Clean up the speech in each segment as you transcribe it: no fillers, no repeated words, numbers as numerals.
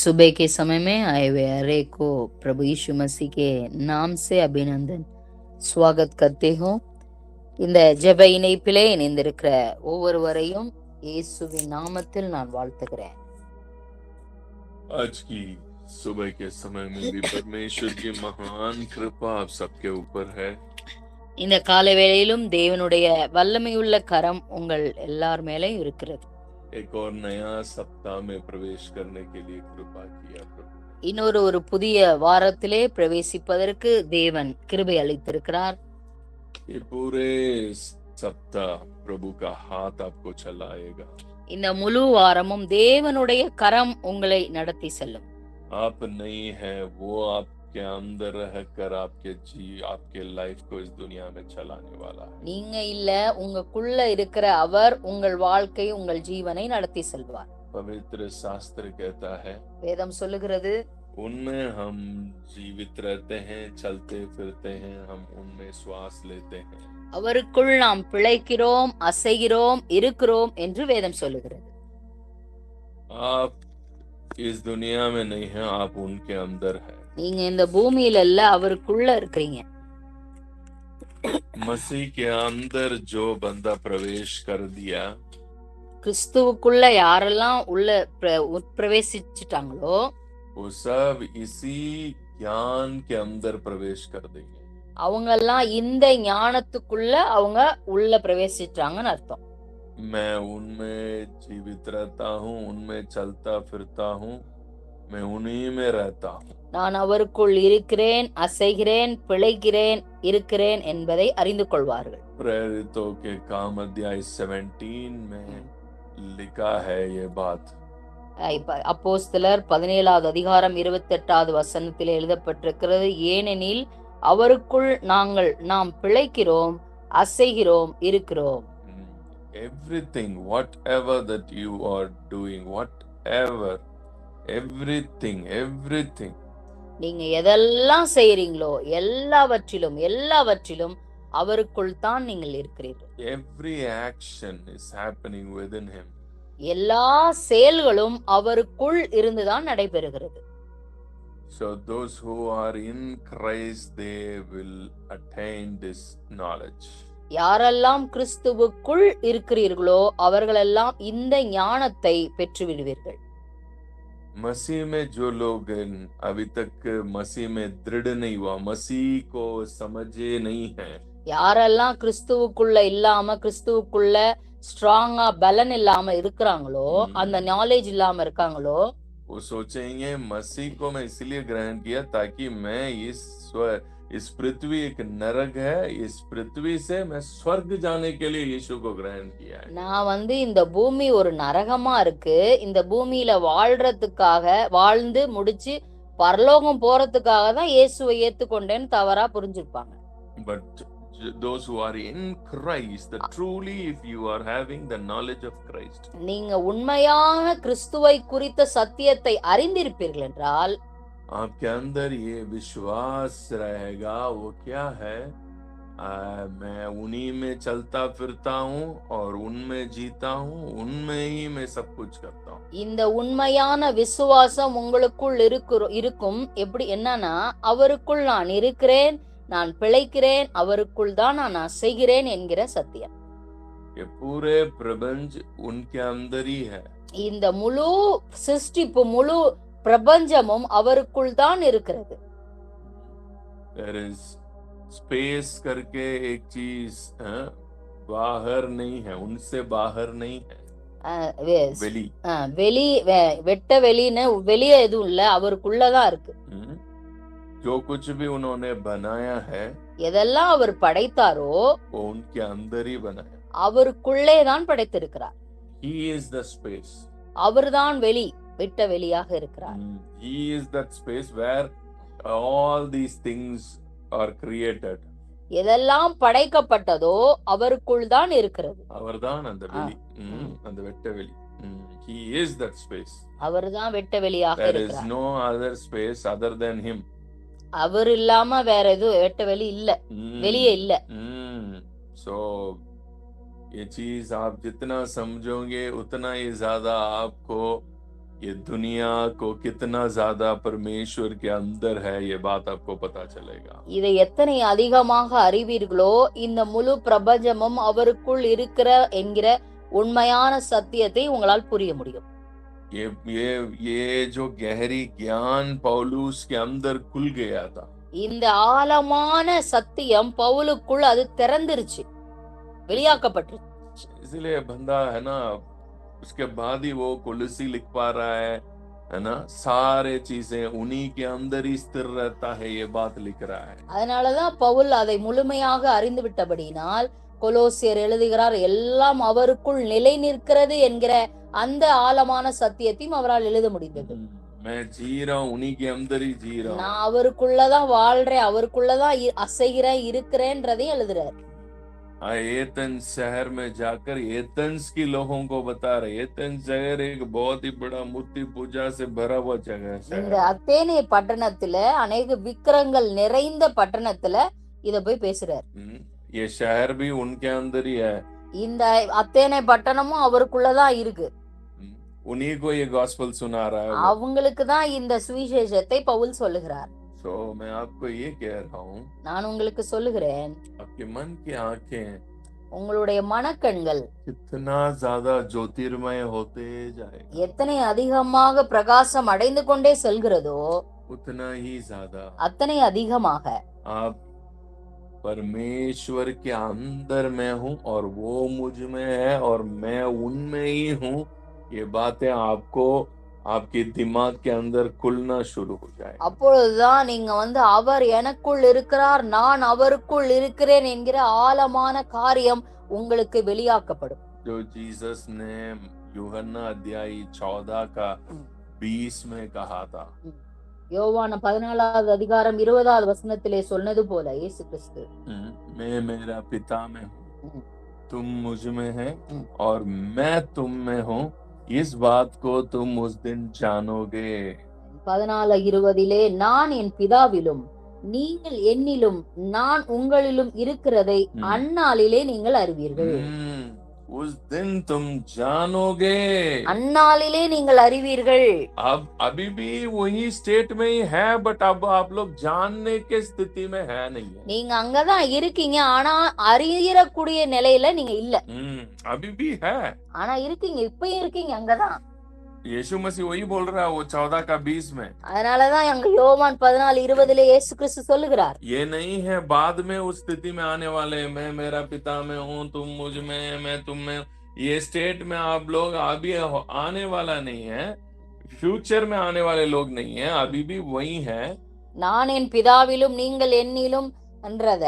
इस सुबह के समय में आए हुए हर एक को प्रभु यीशु मसीह के नाम से अभिनंदन स्वागत करते हो. இந்த ஜெப இணைப்பிலே இணைந்திருக்கிற ஒவ்வொருவரையும் இயேசுவின் நாமத்தில் நான் வாழ்த்துகிறேன். आज की सुबह के समय में भी परमेश्वर की महान कृपा आप सबके ऊपर है. இந்த காலை வேளையிலும் தேவனுடைய வல்லமையுள்ள கரம் உங்கள் எல்லார் மேலே இருக்கிறது. एक और नया सप्ताह में प्रवेश करने के लिए कृपा किया प्रभु. இன்னொரு புதிய வாரத்திலே பிரவேசிப்பதற்கு தேவன் கிருபை அளித்திருக்கிறார். ये पूरे सप्ताह प्रभु का हाथ आपको चलाएगा. இந்த முழு வாரமும் தேவனுடைய கரம் உங்களை நடத்தி செல்லும். आप नहीं है, वो आपके अंदर रहकर आपके लाइफ को इस दुनिया में चलाने वाला है. நீங்க இல்ல, உங்களுக்குள்ள இருக்கிற அவர் உங்கள் வாழ்க்கை உங்கள் ஜீவனை நடத்தி செல்வார். पवित्र शास्त्र कहता है, வேதம் சொல்லுகிறது, उनमें हम जीवित रहते हैं, चलते फिरते हैं, हम उनमें श्वास लेते हैं. அவருக்குள் நாம் பிழைக்கிறோம், அசைகிறோம், இருக்கிறோம் என்று வேதம் சொல்லுகிறது. आप इस दुनिया में नहीं हैं, आप उनके अंदर हैं. நீங்க இந்த பூமியில இல்ல, அவருக்குள்ள இருக்கிறீங்க. मसीह के अंदर जो बंदा प्रवेश कर दिया, கிறிஸ்துவுக்குள்ள யாரெல்லாம் உள்ள பிரவேசிச்சிட்டாங்களோ वो सब इसी ज्ञान के अंदर प्रवेश कर देंगे. அவங்க எல்லாம் இந்த ஞானத்துக்குள்ள அவங்க உள்ள பிரவேசிச்சாங்கன்னு அர்த்தம். मैं उनमें जीवित रहता हूँ, उनमें चलता फिरता हूँ, मैं उन्हीं में रहता हूँ. நான் அவருக்குள் இருக்கிறேன், அசைகிறேன், பிழைக்கிறேன், இருக்கிறேன் என்பதை அறிந்து கொள்வார்கள். प्रेरितों के काम अध्याय 17 में लिखा है ये बात. அப்போஸ்தலர் 17வது அதிகாரம் 28வது வசனத்தில் எழுதப்பட்டிருக்கிறது, ஏனெனில் அவருக்குள் நாம் பிழைக்கிறோம், அசைகிறோம், இருக்கிறோம். Everything, whatever that you are doing, whatever, everything. நீங்க எதெல்லாம் செய்றீங்களோ எல்லாவற்றிலும் அவருக்குள் தான் நீங்கள் இருக்கிறீர்கள். Every action is happening within him. எல்லா செயல்களும் அவருக்குள் இருந்துதான் நடைபெறுகிறது. So those who are in Christ, they will attain this knowledge. யாரெல்லாம் கிறிஸ்துவுக்குள் இருக்கிறீர்களோ அவர்களெல்லாம் இந்த ஞானத்தை பெற்று விடுவீர்கள். मसीह में जो लोग अभी तक मसीह में दृढ़ नहीं हुआ, मसीह को समझे नहीं है, யாரெல்லாம் கிறிஸ்துவுக்குள்ள இல்லாம, கிறிஸ்துவுக்குள்ள ஸ்ட்ராங்கா பலன் இல்லாம இருக்கிறாங்களோ, அந்த நாலேஜ் இல்லாம இருக்காங்களோ, वो सोचेंगे मसीह को मैं इसलिए ग्रहण किया ताकि मैं इस पृथ्वी एक नरक है, इस पृथ्वी से मैं स्वर्ग जाने के लिए यीशु को ग्रहण किया है. நான் இந்த பூமி ஒரு நரகமா இருக்கு, இந்த பூமியில வாழ்றதுக்காக வாழ்ந்து முடிச்சு பரலோகம் போறதுக்காக தான் இயேசுவை ஏத்துக்கொண்டேன்னு தவறா புரிஞ்சிருப்பாங்க. But those who are in Christ, that truly if you are having the knowledge of Christ, நீங்க உண்மையான கிறிஸ்துவை குறித்த சத்தியத்தை அறிந்திருப்பீர்கள் என்றால் आपके अंदर ये विश्वास रहेगा. वो क्या है? मैं उन्हीं में चलता फिरता हूँ और उनमें जीता हूँ, उनमें ही मैं सब कुछ करता हूँ. இந்த உண்மையான விசுவாசம் உங்களுக்குள் இருக்கும். எப்படி என்னன்னா, அவருக்குள் நான் இருக்கிறேன், நான் பிழைக்கிறேன், அவருக்குள் தான் நான் அசைகிறேன் என்கிற சத்தியம். ये पूरे प्रपंच उनके अंदर ही है. இந்த முழு சிருஷ்டிப்பு, முழு பிரபஞ்சமும் அவருக்குள் தான் இருக்கிறது. There is space करके एक चीज बाहर नहीं है, उनसे बाहर नहीं है. வெளி வெட்ட வெளின்னு வெளியே எதுவும் இல்ல, அவருக்குள்ளதான் இருக்கு. जो कुछ भी उन्होंने बनाया है, எதெல்லாம் அவர் படைத்தாரோ वो उनके अंदर ही बनाया. அவருக்குள்ளே தான் படைத்திருக்கிறார். He is the space. அவர்தான் வெளி, வெட்ட வெளியாக இருக்கிறார். He is that space where all these things are created. எதெல்லாம் படைக்கப்பட்டதோ அவருக்குள் தான் இருக்கிறது. அவர்தான் அந்த வெளி, அந்த வெட்ட வெளி. He is that space. அவர்தான் வெட்ட வெளியாக இருக்கிறார். There is no other space other than him. அவர் இல்லாம வேற எதுவும் வெட்ட வெளி இல்ல, வெளியே இல்ல. So ये चीज आप जितना समझोगे उतना ही ज्यादा आपको ये दुनिया को कितना ज्यादा परमेश्वर के अंदर है, ये बात आपको पता चलेगा। இதை எத்தனை அதிகமாக அறிவீர்களோ இந்த முழு பிரபஞ்சமும் அவருக்குள் இருக்கிற என்கிற உண்மையான சத்தியத்தை உங்களால் புரிய முடியும். ये ये ये जो गहरी ज्ञान पौलुस के अंदर खुल गया था, இந்த ஆழமான சத்தியம் பவுலுக்குள் அது திறந்துருச்சு, வெளியாக்கப்பட்டுருச்சு. इसलिए बंदा है ना, उसके बाद ही वो कोलोसी लिख पा रहा है ना, सारे चीजें उन्हीं के अंदर ही स्थिर रहता है, ये बात लिख रहा है। அதனாலதான் பவுல் அதை முழுமையாக அறிந்து விட்டபடியினால் கொலோசியர் எழுதுகிறார், எல்லாம் அவருக்குள் நிலை நிற்கிறது என்கிற அந்த ஆழமான சத்தியத்தையும் அவரால் எழுத முடிந்தது. मैं जी रहा हूँ, उन्हीं के अंदर ही जी रहा हूँ, நான் அவருக்குள்ளதான் வாழ்றேன், அவருக்குள்ளதான் அசைகிறேன் இருக்கிறேன்றதையும் எழுதுறார். एथेंस शहर में जाकर एथेंस की लोगों को बता रहे, एथेंस शहर एक बहुत ही बड़ा मूर्ति पूजा से भरा हुआ जगह இந்த है। அத்தேனே பட்டணத்துல அநேக விக்கிரங்கள் நிறைந்த பட்டணத்துல இத போய் பேசுறார். ये शहर भी उनके अंदर ही है, இந்த அத்தேனே பட்டணமும் அவருக்குள்ளதான் இருக்கு. उन्हीं को ये गॉस्पेल सुना रहा है वो। அவங்களுக்கு தான் இந்த சுவிசேஷத்தை பவுல் சொல்லுகிறார். तो मैं आपको ये कह रहा हूँ, நான் உங்களுக்கு சொல்லுகிறேன், आपके मन की आंखें உங்களுடைய மனக்கண்கள் कितना ज्यादा ज्योतिर्मय होते जाएगा, எத்தனை அதிகமாக பிரகாசம் அடைந்து கொண்டே செல்கிறதோ उतना ही ज्यादा அத்தனை அதிகமாக आप परमेश्वर के अंदर में हूँ और वो मुझ में है और मैं उनमें ही हूँ, ये बातें आपको आपके दिमाग के अंदर खुलना शुरू हो जाए। அப்பொழுதுதான் நீங்க அவர் எனக்குள் இருக்கிறார், நான் அவருக்குள் இருக்கிறேன் என்கிற ஆழமான காரியம் உங்களுக்கு வெளியாக்கப்படும். जो जीसस ने यूहन्ना अध्याय 14 का 20 में कहा था, யோவான 14வது அதிகாரம் 20வது வசனத்திலே சொன்னது போல இயேசு கிறிஸ்து, मैं मेरा पिता में हूँ, तुम मुझ में है और मैं तुम में हूँ, इस बात को तुम उस दिन जानोगे। 14:20 நான் என் பிதாவிலும் நீங்கள் என்னிலும் நான் உங்களிலும் இருக்கிறதை அந்நாளிலே நீங்கள் அறிவீர்கள். उस दिन तुम जानोगे, அந்நாளிலே நீங்கள் அறிவீர்கள். अब अभी भी वही स्टेट में ही है, बट अब आप लोग जानने के स्थिति में है नहीं है। நீங்க அங்கதான் இருக்கீங்க, ஆனா அறியக்கூடிய நிலையில நீங்க இல்ல. अभी भी है, ஆனா இருக்கீங்க, இப்பயும் இருக்கீங்க அங்கதான். यीशु मसीह वही बोल रहा है वो 14 का 20 में। அதனாலதான் அங்க யோவான் 14:20 இயேசு கிறிஸ்து சொல்லுகிறார், ये नहीं है बाद में उस स्थिति में आने वाले, मैं मेरा पिता में हूँ, तुम मुझ में, मैं तुम में, ये स्टेट में आप लोग अभी आने वाला नहीं है, फ्यूचर में आने वाले लोग नहीं है, अभी भी वही है। நான் என் பிதாவிலும் நீங்கள் என்னிலும் என்றத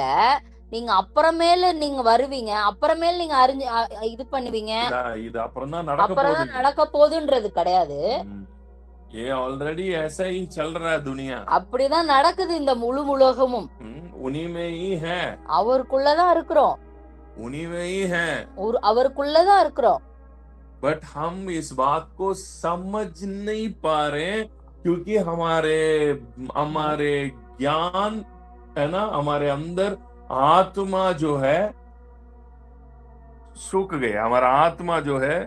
நீங்க அப்புறமேல நீங்க வருவீங்க, அப்புறமேல நீங்க அறிஞ்சு இது பண்ணுவீங்க, இது அப்புறம் தான் நடக்க போகுதுன்றது கிடையாது. ये ऑलरेडी ऐसा ही चल रहा है दुनिया, அப்படிதான் நடக்குது இந்த முழு உலகமும். उन्हीं में ही है, அவருக்குள்ளதான் இருக்கிறோம், उन्हीं में ही है, அவருக்குள்ளதான் இருக்கிறோம். बट हम इस बात को समझ नहीं पा रहे क्योंकि हमारे ज्ञान है ना, हमारे अंदर आत्मा जो है सूख गया, हमारा आत्मा जो है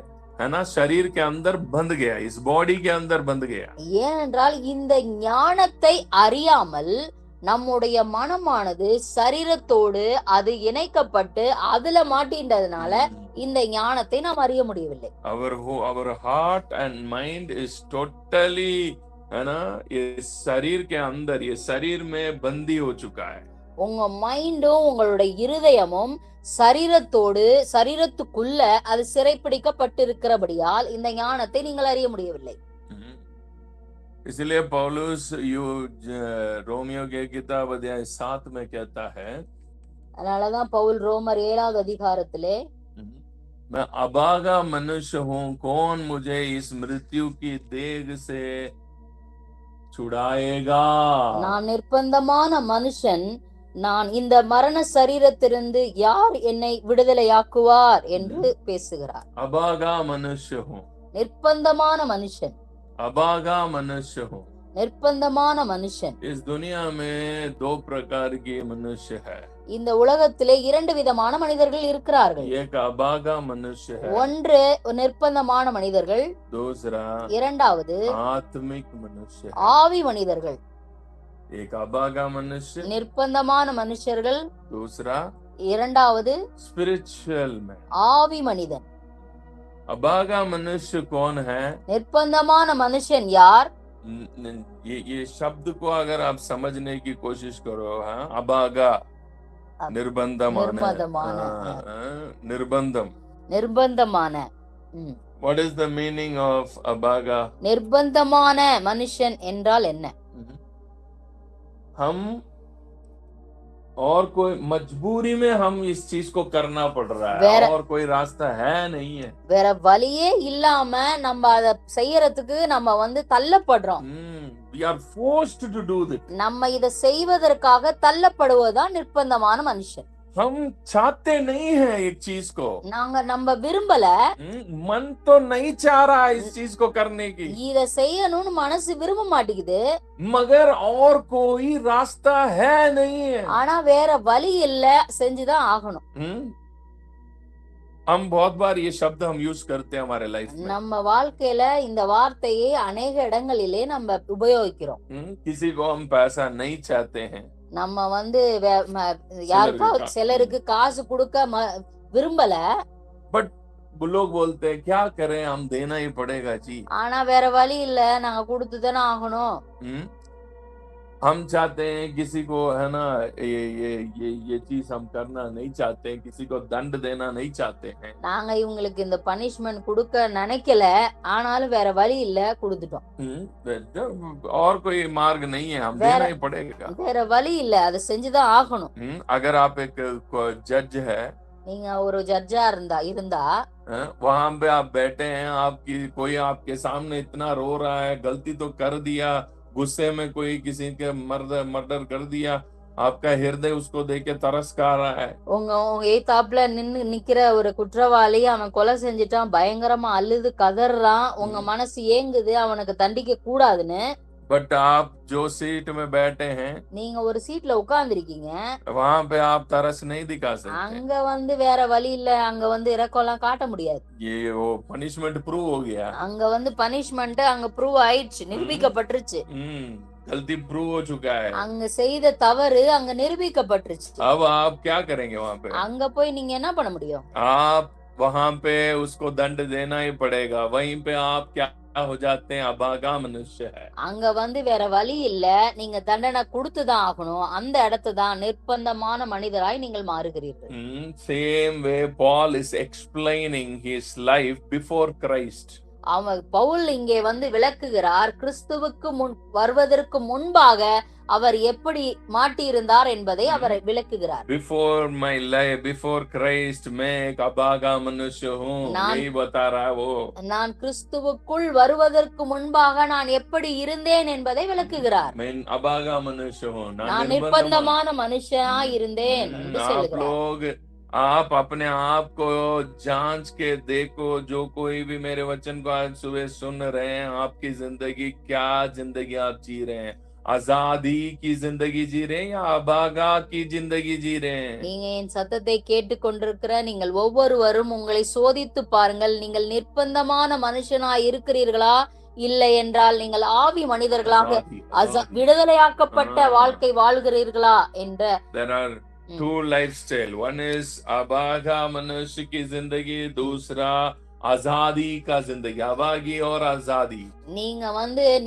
ना शरीर के अंदर बंध गया, इस बॉडी के अंदर बंध गया। ஏனென்றால் இந்த ஞானத்தை அறியாமல் நம்முடைய மனமானது சரீரத்தோடு அது இணைக்கப்பட்டு அதுல மாட்டின்றதுனால இந்த ஞானத்தை நாம் அறிய முடியவில்லை. our heart and mind is totally है ना, ये शरीर के अंदर, ये शरीर में बंदी हो चुका है। உங்க மைண்டும் உங்களுடைய இருதயமும் சரீரத்துக்குள்ள அது சிறைப்பிடிக்கப்பட்டிருக்கிறபடியால் இந்த ஞானத்தை நீங்கள் அறிய முடியவில்லை. इसलिए पौलुस रोमियो के किताब अध्याय 7 में कहता है, அதனாலதான் பவுல் ரோமர் 7வது அதிகாரத்திலே, मैं अभागा मनुष्य हूँ, कौन मुझे इस मृत्यु की देह से छुड़ाएगा। நான் நிர்பந்தமான மனுஷன், நான் இந்த மரண சரீரத்திலிருந்து யார் என்னை விடுதலையாக்குவார் என்று பேசுகிறார். अभागा मनुष्य हूँ, நிர்பந்தமான மனுஷன், अभागा मनुष्य हूँ। நிர்பந்தமான மனுஷன். इस दुनिया में 2 प्रकार के मनुष्य है, இந்த உலகத்திலே இரண்டு விதமான மனிதர்கள் இருக்கிறார்கள். एक अभागा मनुष्य है, ஒன்று நிர்பந்தமான மனிதர்கள், दूसरा இரண்டாவது आत्मिक मनुष्य है। ஆவி மனிதர்கள். एक अभागा मनुष्य, நிர்பந்தமான மனுஷர்கள், दूसरा இரண்டாவது स्पिरिचुअल मैन। ஆவி மனிதன். अभागा मनुष्य कौन है? நிர்பந்தமான மனுஷன் யார்? ये शब्द को अगर आप समझने की कोशिश करो, हाँ, अभागा निर्बंधमान, निर्बंधम, நிர்பந்தமான. what is the meaning of अभागा? நிர்பந்தமான மனுஷன் என்றால் என்ன? हम और कोई मजबूरी में हम इस चीज को करना पड़ रहा है, और कोई रास्ता है नहीं है, வேற வழியே இல்லாம நம்ம அத செய்யறதுக்கு நம்ம தள்ளப்படுறோம். we are forced to do this. நம்ம இத செய்வதற்காக தள்ளப்படுவதுதான் நிர்பந்தமான மனுஷன். हम चाहते नहीं है एक चीज को, நம்ம விரும்பல, मन तो नहीं चाह रहा इस चीज को करने की, இத செய்யணும்னு மனசு விரும்ப மாட்டேங்குது, मगर और कोई रास्ता है नहीं है, ஆனா வேற வழி இல்ல, செஞ்சுதான் ஆகணும். हम बहुत बार ये शब्द हम यूज करते हैं हमारे लाइफ में, நம்ம வாழ்க்கையில இந்த வார்த்தையை अनेक இடங்களிலே நம்ம உபயோகிக்கிறோம். किसी को हम पैसा नहीं चाहते हैं, நம்ம யாருக்காவது சிலருக்கு காசு கொடுக்க விரும்பல, बट वो लोग बोलते हैं क्या करें, हम देना ही पड़ेगा जी, ஆனா வேற வழி இல்ல, நாங்க கொடுத்துதானே ஆகணும். हम चाहते हैं किसी को, है ना, ये चीज हम करना नहीं चाहते हैं, किसी को दंड देना नहीं चाहते हैं, நாங்க இவங்களுக்கு இந்த பனிஷ்மென்ட் கொடுக்க நினைக்கல, ஆனாலும் வேற வழி இல்ல, கொடுத்துட்டோம். और कोई मार्ग नहीं है, हम देना ही पड़ेगा, வேற वழி இல்ல, அதை செஞ்சுதான் ஆகணும். अगर आप एक जज है, நீங்க ஒரு ஜட்ஜா இருந்தா वहां पे आप बैठे हैं, आपकी कोई आपके सामने इतना रो रहा है, गलती तो कर दिया, गुस्से में कोई किसी के मर्डर कर दिया, आपका हृदय उसको देख के तरस खा रहा है, உங்க ஏத்தாப்புல நிக்கிற ஒரு குற்றவாளி, அவன் கொலை செஞ்சிட்டான், பயங்கரமா அழுது கதறான், உங்க மனசு ஏங்குது அவனுக்கு தண்டிக்க கூடாதுன்னு. बट आप जो सीट में बैठे हैं, நீங்க ஒரு சீட்ல உட்கார்ந்திருக்கீங்க, वहां पे आप तरस नहीं दिखा सकते, அங்க வேற வழி இல்ல, அங்க இரக்கம்லாம் காட்ட முடியாது. ये वो पनिशमेंट प्रूव हो गया, அங்க பனிஷ்மென்ட் அங்க ப்ரூவ் ஆயிடுச்சு, நிரூபிக்கப்பட்டுருச்சு, गलती प्रूव हो चुका है, அங்க செய்த தவறு அங்க நிரூபிக்கப்பட்டுருச்சு. अब आप क्या करेंगे वहां पे? அங்க போய் நீங்க என்ன பண்ண முடியும்? आप वहां पे उसको दंड देना ही पड़ेगा, वहीं पे आप क्या हो जाते हैं, अभागा मनुष्य है, அங்க வேற வழி இல்ல, நீங்க தண்டனை கொடுத்துதான் ஆகணும், அந்த இடத்துதான் நிர்பந்தமான மனிதராய் நீங்கள் மாறுகிறீர்கள். Same way Paul is explaining his life before Christ. Pavul இங்கே விளக்குகிறார், கிறிஸ்துவுக்கு வருவதற்கு முன்பாக அவர் எப்படி மாட்டியிருந்தார் என்பதை அவர் விளக்குகிறார். Before my life, before Christ, मैं एक अभागा मनुष्य हूँ, यही बता रहा है वो. நான் கிறிஸ்துவுக்குள் வருவதற்கு முன்பாக நான் எப்படி இருந்தேன் என்பதை விளக்குகிறார். मैं अभागा मनुष्य हूँ, நான் நிர்பந்தமான மனுஷனா இருந்தேன் என்று சொல்லுகிறார். आप अपने आप को जांच के देखो, जो कोई भी मेरे वचन को आज सुबह सुन रहे हैं, आपकी जिंदगी क्या जिंदगी आप जी रहे हैं, आजादी की जिंदगी जी रहे हैं या अभागा की जिंदगी जी रहे हैं? நீங்க என் சத்தத்தை கேட்டுக்கொண்டிருக்கிற நீங்கள் ஒவ்வொருவரும் உங்களை சோதித்து பாருங்கள், நீங்கள் நிர்பந்தமான மனுஷனாய் இருக்கிறீர்களா, இல்லை என்றால் நீங்கள் ஆவி மனிதர்களாக விடுதலையாக்கப்பட்ட வாழ்க்கை வாழ்கிறீர்களா என்ற. There are two lifestyle, one is अभागा मनुष्य की जिंदगी, दूसरा आजादी का जिंदगी, अभागी और आजादी. நீங்க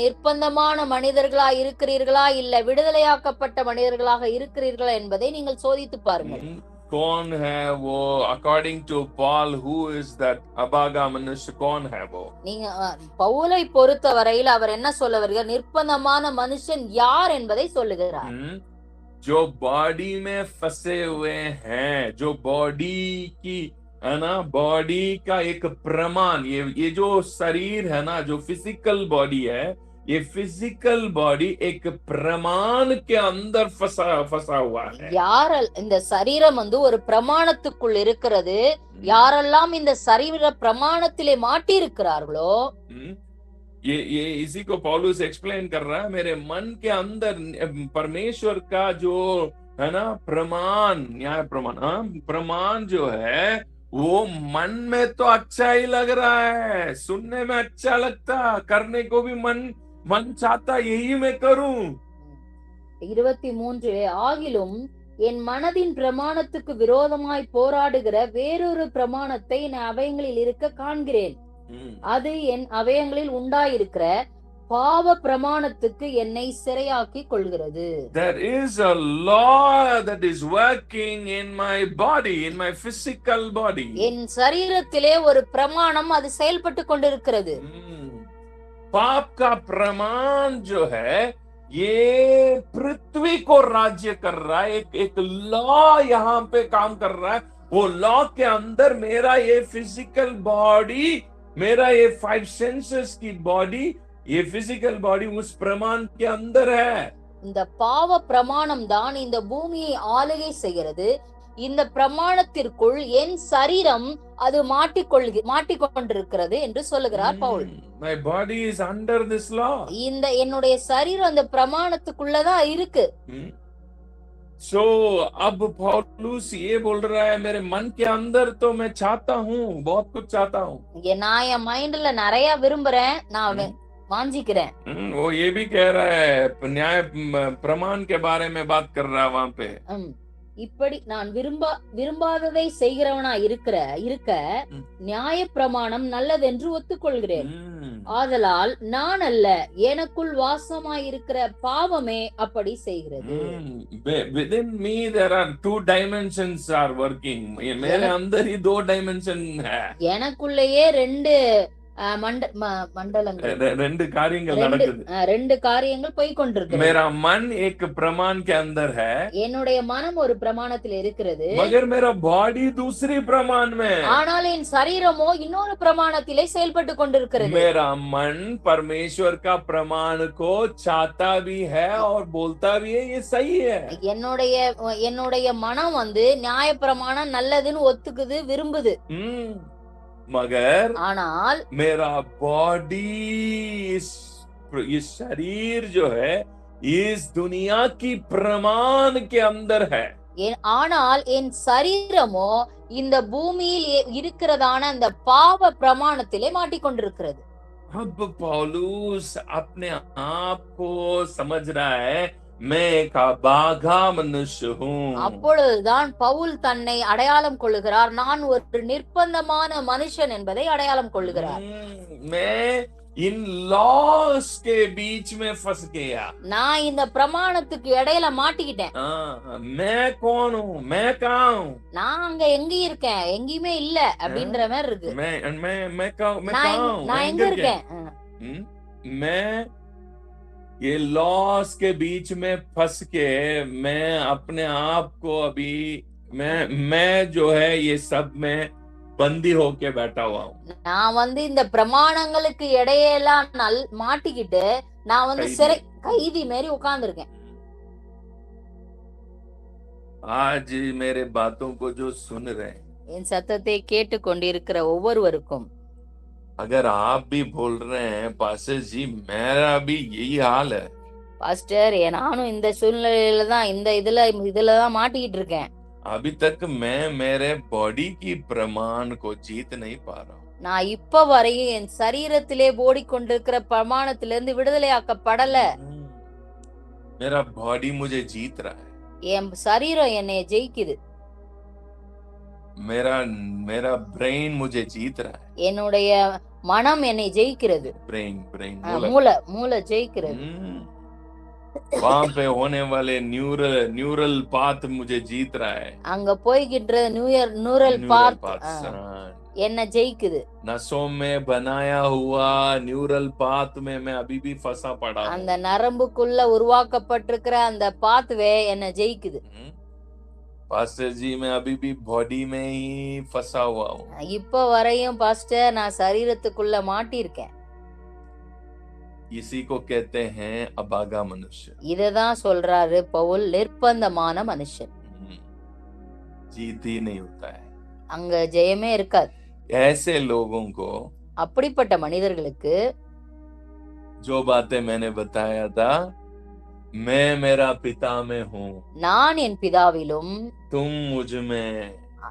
நிர்பந்தமான மனிதர்களா இருக்கிறீர்களா, இல்ல விடுதலையாக்கப்பட்ட மனிதர்களாக இருக்கிறீர்களா என்பதை நீங்கள் சோதித்து பாருங்கள். कौन है वो according to Paul, who is that अभागा मनुष्य, कौन है वो? நீங்க பவுலை பொறுத்தவரையில் அவர் என்ன சொல்ல வருகிறார், நிர்பந்தமான மனுஷன் யார் என்பதை சொல்லுகிறார். जो बॉडी में फंसे हुए हैं, जो बॉडी की, है ना, बॉडी का एक प्रमाण, ये जो शरीर है ना, जो फिजिकल बॉडी है, ये फिजिकल बॉडी एक प्रमाण के अंदर फंसा हुआ है. यार இந்த சரீரம் ஒரு பிரமாணத்துக்குள் இருக்கிறது, யாரெல்லாம் இந்த சரீர பிரமாணத்திலே மாட்டி இருக்கிறார்களோ, ये इसी को पौलुस एक्सप्लेन कर रहा है, मेरे मन के अंदर परमेश्वर का जो है ना, प्रमाण, न्याय प्रमाण। प्रमाण जो है वो मन में तो अच्छा ही लग रहा है, सुनने में अच्छा लगता, करने को भी मन चाहता, यही मैं करूं। 23 ஆகிலும் என் மனதின் பிரமாணத்துக்கு விரோதமாய் போராடுகிற வேறொரு பிரமாணத்தை என் அவயங்களில் இருக்க காண்கிறேன். அது என் அவயங்களில் உண்டாயிருக்கிற பாவ பிரமாணத்துக்கு என்னை சிறையாக்கி கொள்கிறது. There is a law that is working in my body, in my physical body. என் சரீரத்திலே ஒரு பிரமாணம் அது செயல்பட்டு கொண்டிருக்கிறது. पाप का प्रमाण जो है ये पृथ्वी को राज्य कर रहा है, एक लॉ यहाँ पे काम कर रहा है। वो लॉ के अंदर मेरा ये फिजिकल बॉडी, मेरा ये 5 सेंसेस की बॉडी, ये फिजिकल बॉडी उस प्रमाण के अंदर है। இந்த பாவ பிரமாணம் தான் இந்த பூமியை ஆளுகை செய்கிறது. இந்த பிரமாணத்திற்குள் என் சரீரம் அது மாட்டிக்கொண்டிருக்கிறது என்று சொல்லுகிறார் Pavul. My body is under this law. இந்த என்னுடைய சரீரம் அந்த பிரமாணத்துக்குள்ளதான் இருக்கு. So अब पौलुस ये बोल रहा है मेरे मन के अंदर तो मैं चाहता हूँ, बहुत कुछ चाहता हूँ, நான் என் மைண்ட்ல நிறைய விரும்புறேன், நான் வாஞ்சிக்கிறேன். वो ये भी कह रहा है, न्याय प्रमाण के बारे में बात कर रहा है वहां पे। இப்படி நான் விரும்பாததை செய்கிறவனா இருக்க நியாய பிரமாணம் நல்லதென்று ஒத்துக்கொள்கிறேன். ஆதலால் நான் அல்ல, எனக்குள் வாசமாயிருக்கிற பாவமே அப்படி செய்கிறது. Within me there are 2 dimensions are working. मेरे अंदर ही 2 dimension है. எனக்குள்ளேயே 2 மண்டலங்கள், 2 காரியங்கள் நடக்குது, 2 காரியங்கள் போய் கொண்டிருக்கு. मेरा मन एक प्रमाण के अंदर है, என்னுடைய மனம் ஒரு பிரமாணத்தில் இருக்கிறது, मगर मेरा बॉडी दूसरी प्रमाण में, ஆனால் என் சரீரமோ இன்னொரு பிரமாணத்திலே செயல்பட்டு கொண்டிருக்கிறது. मेरा मन परमेश्वर का प्रमाण को चाहता भी है और बोलता भी है, ये सही है. என்னுடைய மனம் நியாய பிரமாணம் நல்லதுன்னு ஒத்துக்குது, விரும்புது. मगर ஆனால் मेरा बॉडी, ये शरीर जो है इस दुनिया की प्रमाण के अंदर है. ஆனால் என் சரீரமோ இந்த பூமியில் இருக்கிறதான அந்த பாவ பிரமாணத்திலே மாட்டிக்கொண்டிருக்கிறது. अब पौलुस अपने आप को समझ रहा है, मैं एक अभागा मनुष्य हूँ. அப்பொழுதுதான் பவுல் தன்னை அடையாளம் கொள்ளுகிறார், நான் ஒரு நிர்பந்தமான மனுஷன் என்பதை அடையாளம் கொள்ளுகிறார். मैं इन लॉस के बीच में फंस गया. நான் இந்த பிரமாணத்துக்கு இடையில மாட்டிக்கிட்டேன். मैं कौन हूँ, मैं कहाँ हूँ, நான் அங்க எங்க இருக்கேன், எங்கேயுமே இல்ல அப்படின்ற மாதிரி இருக்கு. நான் எங்க இருக்கேன், मैं ये लॉस के बीच में फंस के मैं अपने आप को अभी मैं जो है ये सब में बंदी होके बैठा हुआ हूँ. நான் இந்த பிரமாணங்களுக்கு இடையெல்லாம் மாட்டிக்கிட்டு நான் சிறை கைதி மாதிரி உட்கார்ந்திருக்கேன். आज मेरे बातों को जो सुन रहे हैं, என் சத்தத்தை கேட்டு கொண்டிருக்கிற ஒவ்வொருவருக்கும், अगर आप भी बोल रहे हैं पास्टर जी मेरा भी यही हाल है, பாஸ்டர் நானும் இந்த சூழ்நிலையில தான் இதுலதான் மாட்டிக்கிட்டு இருக்கேன், अभी तक मैं मेरे बॉडी की प्रमाण को जीत नहीं पा रहा हूँ, நான் இப்ப வரையும் என் சரீரத்திலே ஓடிக்கொண்டிருக்கிற பிரமாணத்திலிருந்து விடுதலையாக்கப்படல, मेरा बॉडी मुझे जीत रहा है, என் சரீரம் என்னை ஜெயிக்குது, मेरा ब्रेन मुझे जीत रहा है, என்னுடைய மனம் என்னை ஜெயிக்கிறது, மூளை ஜெயிக்கிறது, वहां पे होने वाले न्यूरल पाथ मुझे जीत रहा है, அங்க போய்கின்ற நியூரல் பாத் என்ன ஜெயிக்குது, नसों में बनाया हुआ न्यूरल पाथ में मैं अभी भी फंसा पड़ा हूं, அந்த நரம்புக்குள்ள உருவாக்கப்பட்டிருக்கிற அந்த பாத்வே என்ன ஜெயிக்குது. पास्टर जी मैं अभी भी बॉडी में ही फंसा हुआ हूँ, இப்ப வரையும் பாஸ்டர் நான் சரீரத்துக்குள்ள மாட்டிருக்கேன். इसी को कहते हैं अभागा मनुष्य. இததான் சொல்றாரு பவுல், நிர்பந்தமான மனுஷன். जीत ही नहीं होता है, அங்க ஜெயமே இருக்காது. ऐसे लोगों को, அப்படிப்பட்ட மனிதர்களுக்கு जो बातें मैंने बताया था मैं मेरा पिता में हूँ, நான் என் பிதாவிலும் तुम मुझ में,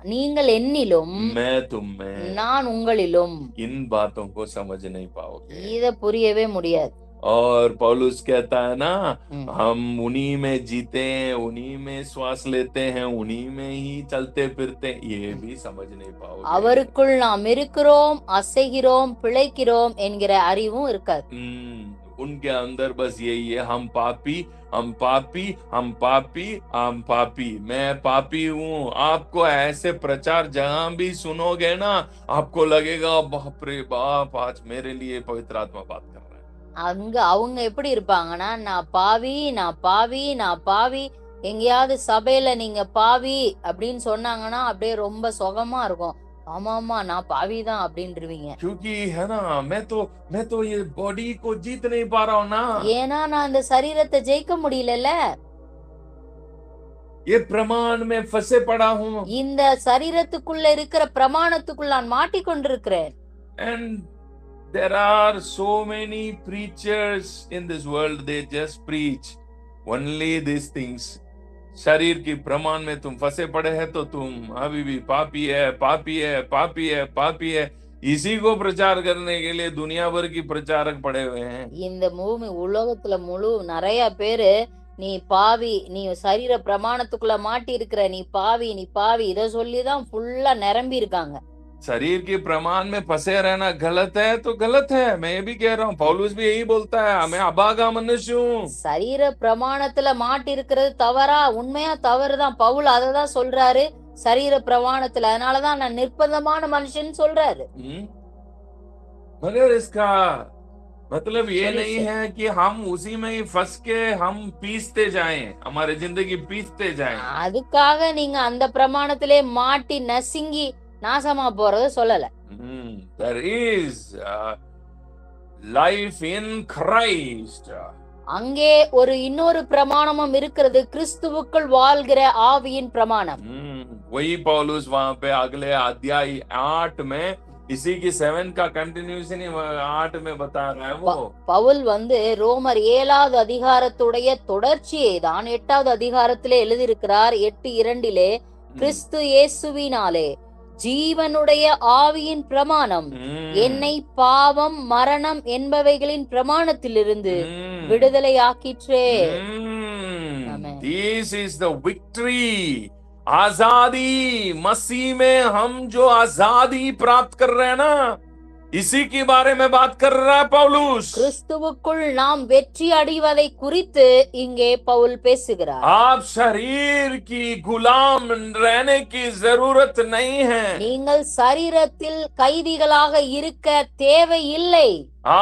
நீங்கள் என்னிலும் मैं तुम में, நான் उங்களிலும். इन बातों को समझ नहीं पाओगे। இத புரியவே முடியாது. और पौलुस कहता है ना, ம். हम उन्हीं में जीते हैं, उन्हीं में श्वास लेते हैं, उन्हीं में ही चलते फिरते हैं, ये भी समझ नहीं पाओगे। அவருக்குள் நாம் இருக்கிறோம், அசைகிறோம், பிழைக்கிறோம் என்கிற அறிவும் இருக்காது. उनके अंदर बस यही है, हम पापी, हम पापी, हम पापी, हम पापी, मैं पापी हूँ। आपको ऐसे प्रचार जहां भी सुनोगे ना, आपको लगेगा बाप रे बाप, आज मेरे लिए पवित्र आत्मा बात कर रहा है। அங்க அவங்க எப்படி இருப்பாங்கன்னா, நான் பாவி, நான் பாவி, நான் பாவி. எங்கேயாவது சபையில நீங்க பாவி அப்படின்னு சொன்னாங்கன்னா அப்படியே ரொம்ப சுகமா இருக்கும். ஆமா ஆமா நான் பாவிதான் அப்படின்றீங்க. क्योंकि है ना, मैं तो ये बॉडी को जीत नहीं पा रहा हूँ ना, ஏன்னா நான் இந்த சரீரத்தை ஜெயிக்க முடியலல்ல, ये प्रमाण में फंसे पड़ा हूँ। இந்த சரீரத்துக்குள்ள இருக்கிற பிரமாணத்துக்குள்ள நான் மாட்டிக்கொண்டிருக்கிறேன். And there are so many preachers in this world, they just preach only these things. शरीर की प्रमाण में तुम फंसे पड़े हैं तो तुम अभी भी पापी है, पापी है, पापी है, पापी है, इसी को प्रचार करने के लिए दुनिया भर की प्रचारक पड़े हुए हैं। இந்த பூமி உலகத்துல முழு நிறைய பேரு நீ பாவி, நீ சரீர பிரமாணத்துக்குள்ள மாட்டி இருக்கிற, நீ பாவி, நீ பாவி இத சொல்லிதான் ஃபுல்லா நிரம்பி இருக்காங்க. शरीर के प्रमाण में फंसे रहना गलत है तो गलत है, मैं ये भी कह रहा हूँ, पौलुस भी यही बोलता है, मैं अभागा मनुष्य हूँ। சரீர பிரமாணத்துல மாட்டி இருக்கிறது தவறா? உண்மையா தவறுதான். பவுல் அததான் சொல்றாரு, சரீர பிரமாணத்துல, அதனாலதான் நான் நிர்பந்தமான மனுஷன் சொல்றாரு. मगर इसका मतलब ये चलिए नहीं सर। है कि हम उसी में ही फंस के हम पीसते जाएं, हमारे जिंदगी पीसते जाएं। அதுக்காக நீங்க அந்த பிரமாணத்திலே மாட்டி நசுங்கி நாசமா போறத சொல்லல. There is life in Christ. அங்கே ஒரு இன்னொரு பிரமாணமும் இருக்கிறது, கிறிஸ்துவுக்குள் வாழ்கிற ஆவியின் பிரமாணம். वही पौलुस वहां पे अगले अध्याय 8 में इसी की 7 का कंटिन्यूएशन 8 में बता रहा है वो। பவுல் ரோமர் 7வது அதிகாரத்துடைய தொடர்ச்சியை தான் 8வது அதிகாரத்திலே எழுதியிருக்கிறார். 8:2 கிறிஸ்து இயேசுவினாலே ஜீவனுடைய ஆவியின் பிரமாணம் என்னை பாவம் மரணம் என்பவைகளின் பிரமாணத்திலிருந்து விடுதலையாக்கிற்றே. This is the victory, आजादी, मसीह में हम जो आजादी प्राप्त कर रहे हैं ना, इसी के बारे में बात कर रहा है पौलुस। கிறிஸ்துவுக்குள் நாம் வெற்றி அடைவதை குறித்து இங்கே பவுல் பேசுகிறார். आप शरीर की गुलाम रहने की जरूरत नहीं है, நீங்கள் சரீரத்தில் கைதிகளாக இருக்க தேவையில்லை.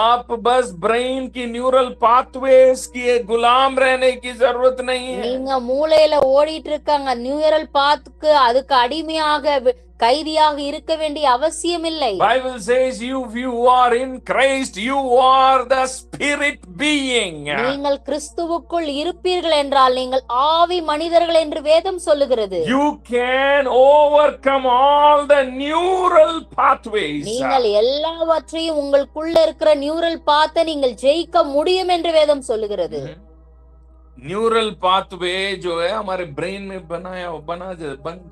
आप बस ब्रेन की न्यूरल पाथवेज की गुलाम रहने की जरूरत नहीं है। நீங்க மூளையில ஓடிட்டு இருக்காங்க நியூரல் பாத்துக்கு, அதுக்கு அடிமையாக கைதியாக இருக்க வேண்டிய அவசியம் இல்லை. Bible says you are in Christ, you are the spirit being. நீங்கள் கிறிஸ்துவுக்குள் இருப்பீர்கள் என்றால் நீங்கள் ஆவி மனிதர்கள் என்று வேதம் சொல்லுகிறது. You can overcome all the neural pathways. நீங்கள் எல்லாவற்றையும் உங்களுக்குள்ள இருக்கிற நியூரல் பாத்தை நீங்கள் ஜெயிக்க முடியும் என்று வேதம் சொல்லுகிறது. न्यूरल पाथवे जो है हमारे ब्रेन में बन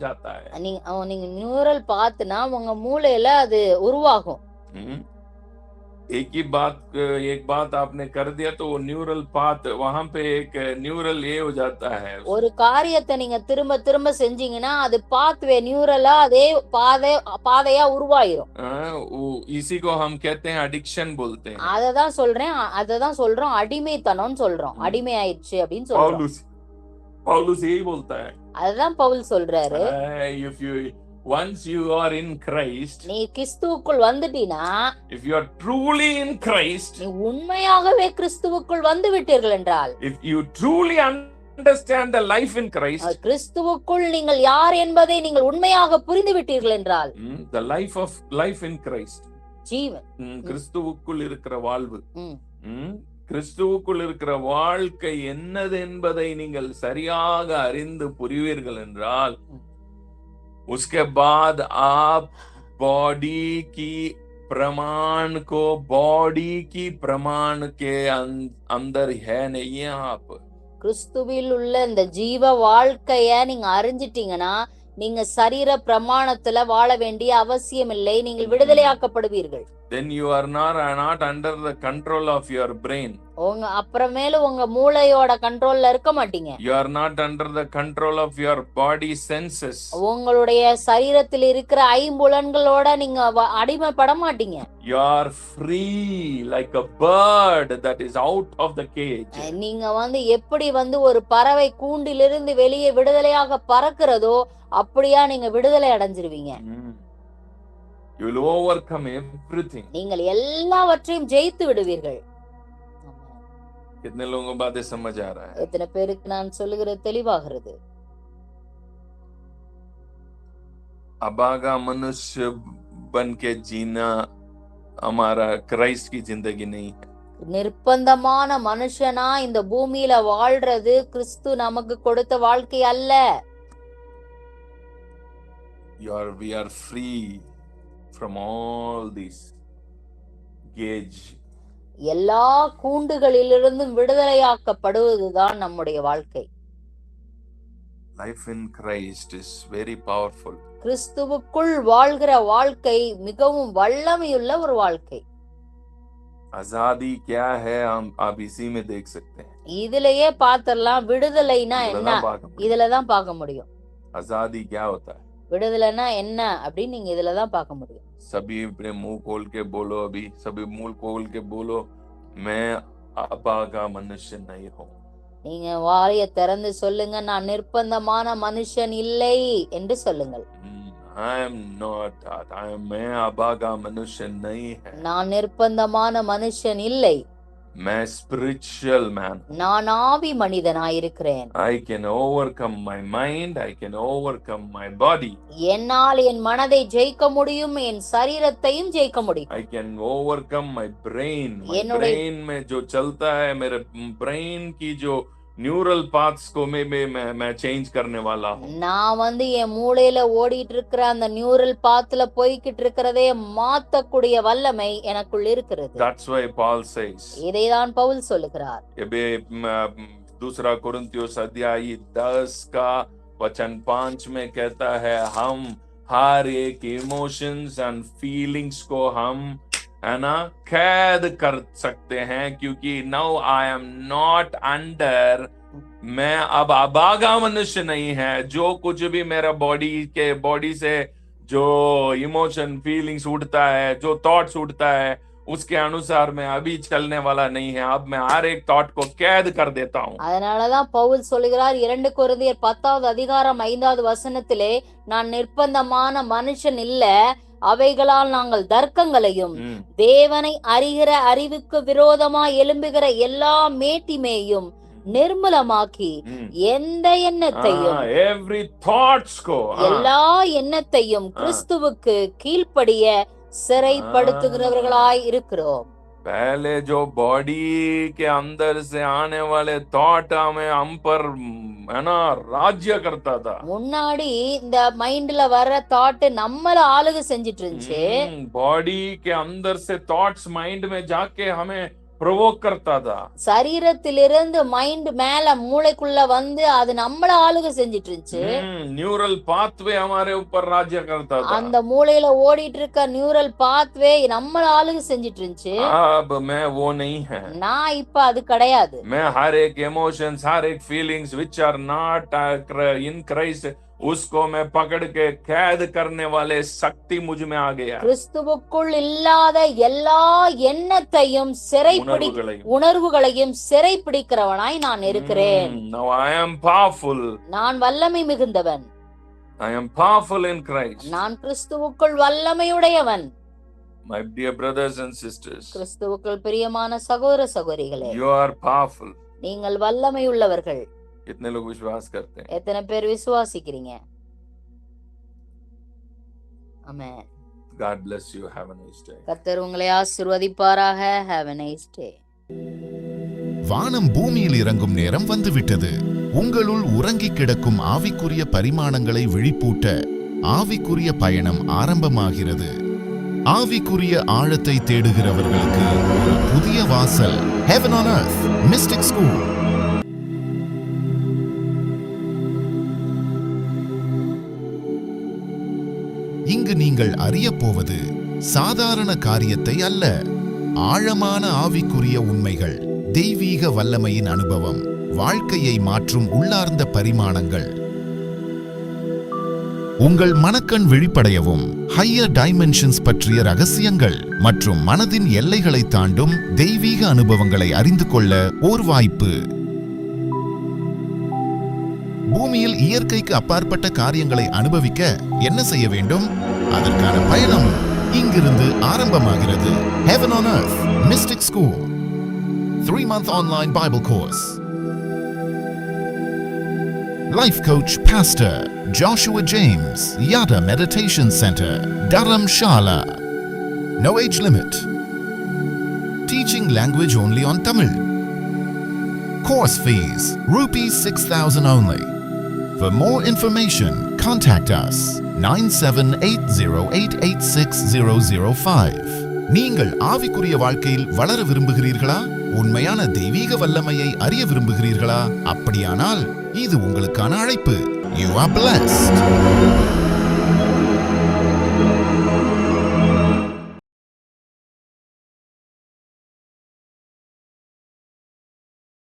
जाता है। நீங்க நியூரல் பாத்துனா உங்க மூளையில அது உருவாகும். एक बात आपने कर दिया तो वो न्यूरल पाथ वहां पे एक न्यूरल ये हो जाता है। ஒரு காரியத்தை நீங்க திரும்ப திரும்ப செஞ்சீங்கன்னா அது பாத்வே நியூரலா அதே பாதையா உருவாயிரும். इसी को हम कहते हैं एडिक्शन बोलते हैं। அததான் சொல்றோம் அடிமைத்தனம்னு சொல்றோம். அடிமை ஆயிடுச்சு அப்படின்னு சொல்றோம். पौलुस यही बोलता है। அதுதான் பவுல் சொல்றாரு. Once you are in Christ, நீ கிறிஸ்துவுக்குள் வந்துட்டீனா, if you are truly in Christ, நீ உண்மையாகவே கிறிஸ்துவுக்குள் வந்து விட்டீர்கள் என்றால், if you truly understand the life in Christ, கிறிஸ்துவுக்குள் நீங்கள் யார் என்பதை நீங்கள் உண்மையாக புரிந்து விட்டீர்கள் என்றால், the life in Christ, ஜீவன், கிறிஸ்துவுக்குள் இருக்கிற வாழ்வு, கிறிஸ்துவுக்குள் இருக்கிற வாழ்க்கை என்னது என்பதை நீங்கள் சரியாக அறிந்து புரிவீர்கள் என்றால், उसके बाद आप बॉडी की प्रमाण के अंदर है नहीं है। आप கிறிஸ்துவில் உள்ள இந்த ஜீவ வாழ்க்கைய நீங்க அறிஞ்சிட்டீங்கன்னா நீங்க சரீர பிரமாணத்துல வாழ வேண்டிய அவசியம் இல்லை. நீங்கள் விடுதலையாக்கப்படுவீர்கள். Then you are not under the control of your brain. உங்க அப்புறமேல உங்க மூளையோட கண்ட்ரோல்ல இருக்க மாட்டீங்க. You are not under the control of your body senses. உங்களுடைய சரீரத்தில் இருக்கிற ஐம்புலன்களோட நீங்க அடிமைப்பட மாட்டீங்க. You are free like a bird that is out of the cage. நீங்க எப்படி ஒரு பறவை கூண்டிலிருந்து வெளியே விடுதலையாக பறக்கிறதோ அப்படியா நீங்க விடுதலை அடைஞ்சிருவீங்க. You will overcome everything. நீங்கள் எல்லாவற்றையும் ஜெயித்து விடுவீர்கள். कितने लोगों को बातें समझ आ रहा है? எத்தனை பேருக்கு நான் சொல்லுகிறது தெளிவாகிறது? अभागा मनुष्य बन के जीना हमारा क्राइस्ट की जिंदगी नहीं है. நிர்பந்தமான மனுஷனா இந்த பூமியில வாழ்றது கிறிஸ்து நமக்கு கொடுத்த வாழ்க்கை அல்ல. We are free from all these gauge. எல்லா கூண்டுகளிலிருந்தும் விடுதலையாக்கப்படுவதுதான் நம்முடைய வாழ்க்கை. Life in Christ is very powerful. கிறிஸ்துவுக்குள் வாழ்கிற வாழ்க்கை மிகவும் வல்லமையுள்ள ஒரு வாழ்க்கை. आजादी क्या है हम आप इसी में देख सकते हैं. இதிலேயே பார்த்தறலாம் விடுதலைனா என்ன இதலதான் பார்க்க முடியும். आजादी क्या होता है? விடுதலைனா என்ன அப்படி நீங்க இதலதான் பார்க்க முடியும். सभी अपने मुंह खोल के बोलो, अभी सभी मुंह खोल के बोलो, मैं अभागा मनुष्य नहीं हूं. நீங்க வாயை திறந்து சொல்லுங்க, நான் நிர்பந்தமான மனுஷன் இல்லை என்று சொல்லுங்கள். I am not that. मैं अभागा मनुष्य नहीं है. நான் நிர்பந்தமான மனுஷன் இல்லை. मैं spiritual man. நான் ஆவி மனிதனாய் இருக்கிறேன். I can overcome my mind. I can overcome my body. என்னால் என் மனதை ஜெயிக்க முடியும், என் சரீரத்தையும் ஜெயிக்க முடியும். I can overcome my brain. My brain में जो चलता है, मेरे brain की जो न्यूरल पाथ्स को मैं चेंज करने वाला हूं. நான் என் மூளையில ஓடிட்டு இருக்கிற அந்த நியூரல் பாத்ல போய்கிட்டு இருக்கிறதே மாத்தக்கூடிய வல்லமை எனக்குள் இருக்கிறது. That's why Paul says. இதைதான் பவுல் சொல்லுகிறார். ये दूसरा कोरिन्थियोस अध्याय 10 का वचन 5 में कहता है, हम हर एक इमोशंस एंड फीलिंग्स को हम है ना कैद कर सकते हैं, क्योंकि now I am not under. मैं अब अभागा मनुष्य नहीं है. जो कुछ भी मेरा बॉडी से जो इमोशन फीलिंग्स उठता है, जो थॉट्स उठता है, उसके अनुसार मैं अभी चलने वाला नहीं है. अब मैं हर एक थॉट को कैद कर देता हूं. அதனாலதான் பவுல் சொல்லுகிறார் 2 கொரிந்தியர் 10வது அதிகாரம் 5வது வசனத்திலே, நான் நிர்பந்தமான மனுஷன் இல்ல, அவைகளால் நாங்கள் தர்க்கங்களையும் தேவனை அறிகிற அறிவுக்கு விரோதமா எழும்புகிற எல்லா மேட்டிமையும் நிர்மூலமாக்கி எந்த எண்ணத்தையும் எல்லா எண்ணத்தையும் கிறிஸ்துவுக்கு கீழ்ப்படிய சிறைப்படுத்துகிறவர்களாய் இருக்கிறோம். पहले जो बॉडी के अंदर से आने वाले थॉट हमें हम पर है ना राज्य करता था. முன்னாடி இந்த மைண்ட்ல வர தாட் நம்மள ஆளுக செஞ்சிட்டு இருந்துச்சு. बॉडी के अंदर से थॉट्स माइंड में जाके हमें प्रोवोक करता था. சரீரத்திலிருந்து மைண்ட் மேல மூளைக்குள்ள அது நம்மள ஆளுக செஞ்சிட்டு இருந்துச்சு. न्यूरल पाथवे हमारे ऊपर राज्य करता था. அந்த மூளையில ஓடிட்டு இருக்க நியூரல் பாத்வே நம்மள ஆளுக செஞ்சிட்டு இருந்துச்சு. अब मैं वो नहीं है. நான் இப்ப அது கிடையாது. मैं हर एक इमोशंस, हर एक feelings which are not in Christ, उसको मैं पकड़ के कैद करने वाले शक्ति मुझ में आ गया. கிறிஸ்துவுக்குள் இல்லாத எல்லா எண்ணத்தையும் உணர்வுகளையும் சிறைப்பிடிக்கிறவனாய் நான் இருக்கிறேன். Now I am powerful. நான் வல்லமை மிகுந்தவன். I am powerful in Christ. நான் கிறிஸ்துவுக்குள் வல்லமையுடையவன். My dear brothers and sisters, கிறிஸ்துவுக்குள் பிரியமான சகோதர சகோதரிகளே, you are powerful. நீங்கள் வல்லமை உள்ளவர்கள். कितने लोग विश्वास करते हैं? எத்தனை பேர் விசுவாசிக்கிறீங்க? ஆமென். God bless you. Have a nice day. கர்த்தர் உங்களை ஆசீர்வதிப்பாராக. Have a nice day. வானம் பூமியில் இறங்கும் நேரம் வந்துவிட்டது. உங்களுள் உறங்கி கிடக்கும் ஆவிக்குரிய பரிமாணங்களை விழிப்பூட்ட ஆவிக்குரிய பயணம் ஆரம்பமாகிறது. ஆவிக்குரிய ஆழத்தை தேடுகிறவர்களுக்கு ஒரு புதிய வாசல். Heaven on Earth Mystic School. நீங்கள் அறியப் போவது சாதாரண காரியத்தை அல்ல, ஆழமான ஆவிக்குரிய உண்மைகள், தெய்வீக வல்லமையின் அனுபவம், வாழ்க்கையை மாற்றும் உள்ளார்ந்த பரிமாணங்கள். உங்கள் மனக்கண் விழிப்படையவும் ஹையர் டைமென்ஷன்ஸ் பற்றிய ரகசியங்கள் மற்றும் மனதின் எல்லைகளை தாண்டும் தெய்வீக அனுபவங்களை அறிந்து கொள்ள ஓர் வாய்ப்பு. பூமியில் இயற்கைக்கு அப்பாற்பட்ட காரியங்களை அனுபவிக்க என்ன செய்ய வேண்டும்? அதற்கான பயணம் இங்கிருந்து ஆரம்பமாகிறது. Heaven on Earth Mystic School 3-month online Bible course. Life Coach Pastor Joshua James, Yada Meditation Center, Dharamshala. No age limit. Teaching language only on Tamil. Course fees rupees 6,000 only. For more information, contact us 9780886005. நீங்கள் ஆவிக்குரிய வாழ்க்கையில் வளர விரும்புகிறீர்களா? உண்மையான தெய்வீக வல்லமையை அறிய விரும்புகிறீர்களா? அப்படியானால் இது உங்களுக்கான அழைப்பு. You are blessed.